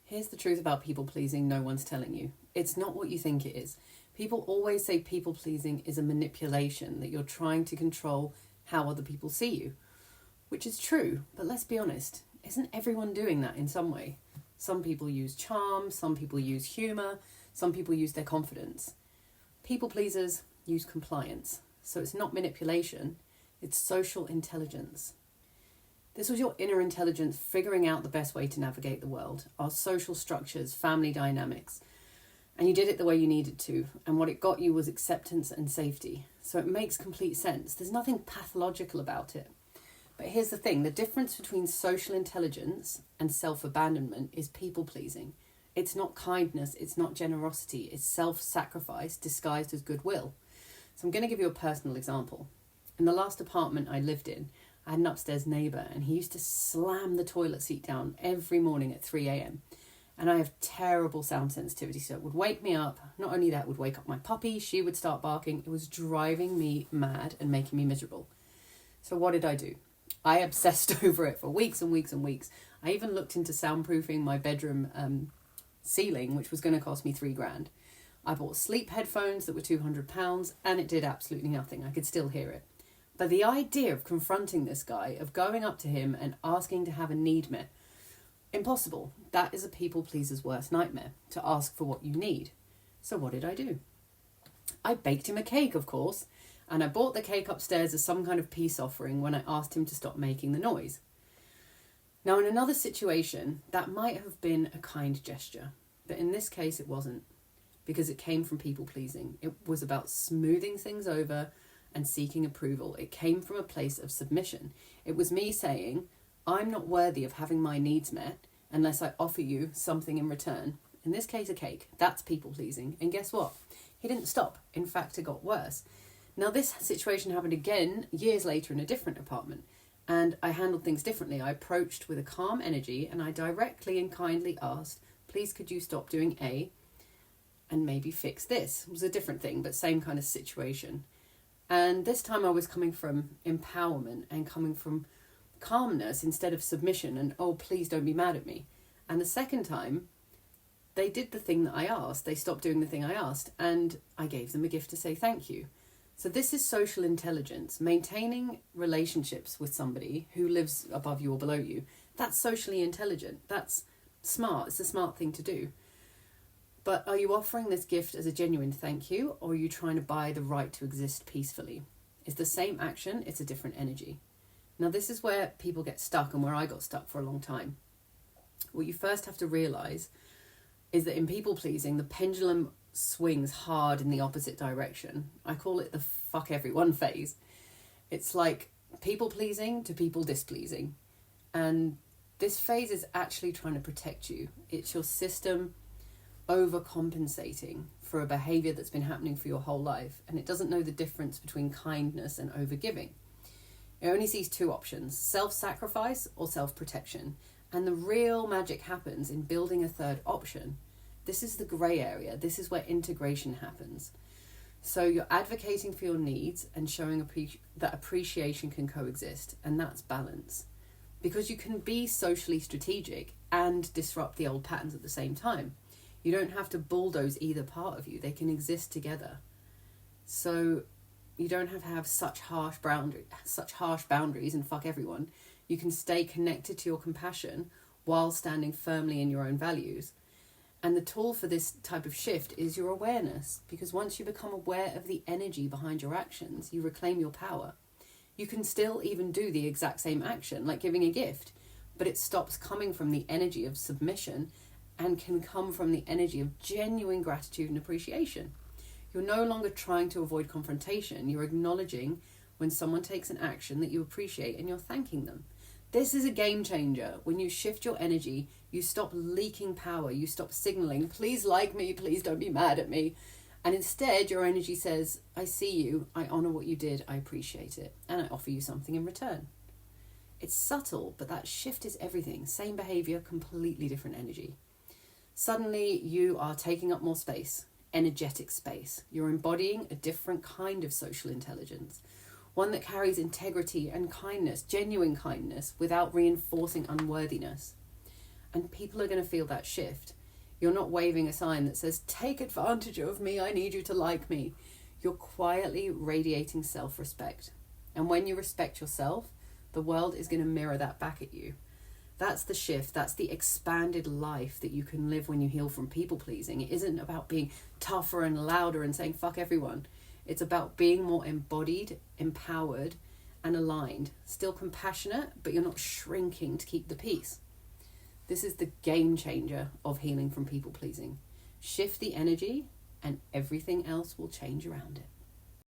Here's the truth about people pleasing no one's telling you. It's not what you think it is. People always say people pleasing is a manipulation, that you're trying to control how other people see you. Which is true, but let's be honest, isn't everyone doing that in some way? Some people use charm, some people use humour, some people use their confidence. People pleasers use compliance. So it's not manipulation, it's social intelligence. This was your inner intelligence figuring out the best way to navigate the world, our social structures, family dynamics. And you did it the way you needed to. And what it got you was acceptance and safety. So it makes complete sense. There's nothing pathological about it. But here's the thing. The difference between social intelligence and self-abandonment is people-pleasing. It's not kindness. It's not generosity. It's self-sacrifice disguised as goodwill. So I'm going to give you a personal example. In the last apartment I lived in, I had an upstairs neighbour and he used to slam the toilet seat down every morning at 3 a.m. And I have terrible sound sensitivity, so it would wake me up. Not only that, it would wake up my puppy. She would start barking. It was driving me mad and making me miserable. So what did I do? I obsessed over it for weeks and weeks and weeks. I even looked into soundproofing my bedroom ceiling, which was going to cost me $3,000. I bought sleep headphones that were £200 and it did absolutely nothing. I could still hear it. But the idea of confronting this guy, of going up to him and asking to have a need met, impossible. That is a people pleaser's worst nightmare, to ask for what you need. So what did I do? I baked him a cake, of course, and I bought the cake upstairs as some kind of peace offering when I asked him to stop making the noise. Now, in another situation, that might have been a kind gesture, but in this case it wasn't, because it came from people pleasing. It was about smoothing things over and seeking approval. It came from a place of submission. It was me saying, I'm not worthy of having my needs met unless I offer you something in return. In this case, a cake. That's people pleasing. And guess what? He didn't stop. In fact, it got worse. Now, this situation happened again years later in a different apartment. And I handled things differently. I approached with a calm energy and I directly and kindly asked, please could you stop doing A and maybe fix this? It was a different thing, but same kind of situation. And this time I was coming from empowerment and coming from calmness instead of submission and, oh, please don't be mad at me. And the second time, they did the thing that I asked. They stopped doing the thing I asked and I gave them a gift to say thank you. So this is social intelligence, maintaining relationships with somebody who lives above you or below you. That's socially intelligent. That's smart. It's a smart thing to do. But are you offering this gift as a genuine thank you, or are you trying to buy the right to exist peacefully? It's the same action, it's a different energy. Now, this is where people get stuck and where I got stuck for a long time. What you first have to realise is that in people pleasing, the pendulum swings hard in the opposite direction. I call it the fuck everyone phase. It's like people pleasing to people displeasing. And this phase is actually trying to protect you. It's your system overcompensating for a behaviour that's been happening for your whole life. And it doesn't know the difference between kindness and overgiving. It only sees two options, self-sacrifice or self-protection. And the real magic happens in building a third option. This is the grey area. This is where integration happens. So you're advocating for your needs and showing that appreciation can coexist. And that's balance. Because you can be socially strategic and disrupt the old patterns at the same time. You don't have to bulldoze either part of you. They can exist together. So you don't have to have such harsh boundaries and fuck everyone. You can stay connected to your compassion while standing firmly in your own values. And the tool for this type of shift is your awareness, because once you become aware of the energy behind your actions, you reclaim your power. You can still even do the exact same action, like giving a gift, but it stops coming from the energy of submission and can come from the energy of genuine gratitude and appreciation. You're no longer trying to avoid confrontation. You're acknowledging when someone takes an action that you appreciate and you're thanking them. This is a game changer. When you shift your energy, you stop leaking power. You stop signaling, please like me, please don't be mad at me. And instead, your energy says, I see you, I honour what you did, I appreciate it, and I offer you something in return. It's subtle, but that shift is everything. Same behaviour, completely different energy. Suddenly, you are taking up more space, energetic space. You're embodying a different kind of social intelligence, one that carries integrity and kindness, genuine kindness, without reinforcing unworthiness. And people are going to feel that shift. You're not waving a sign that says, take advantage of me, I need you to like me. You're quietly radiating self-respect. And when you respect yourself, the world is going to mirror that back at you. That's the shift. That's the expanded life that you can live when you heal from people pleasing. It isn't about being tougher and louder and saying fuck everyone. It's about being more embodied, empowered, and aligned. Still compassionate, but you're not shrinking to keep the peace. This is the game changer of healing from people pleasing. Shift the energy and everything else will change around it.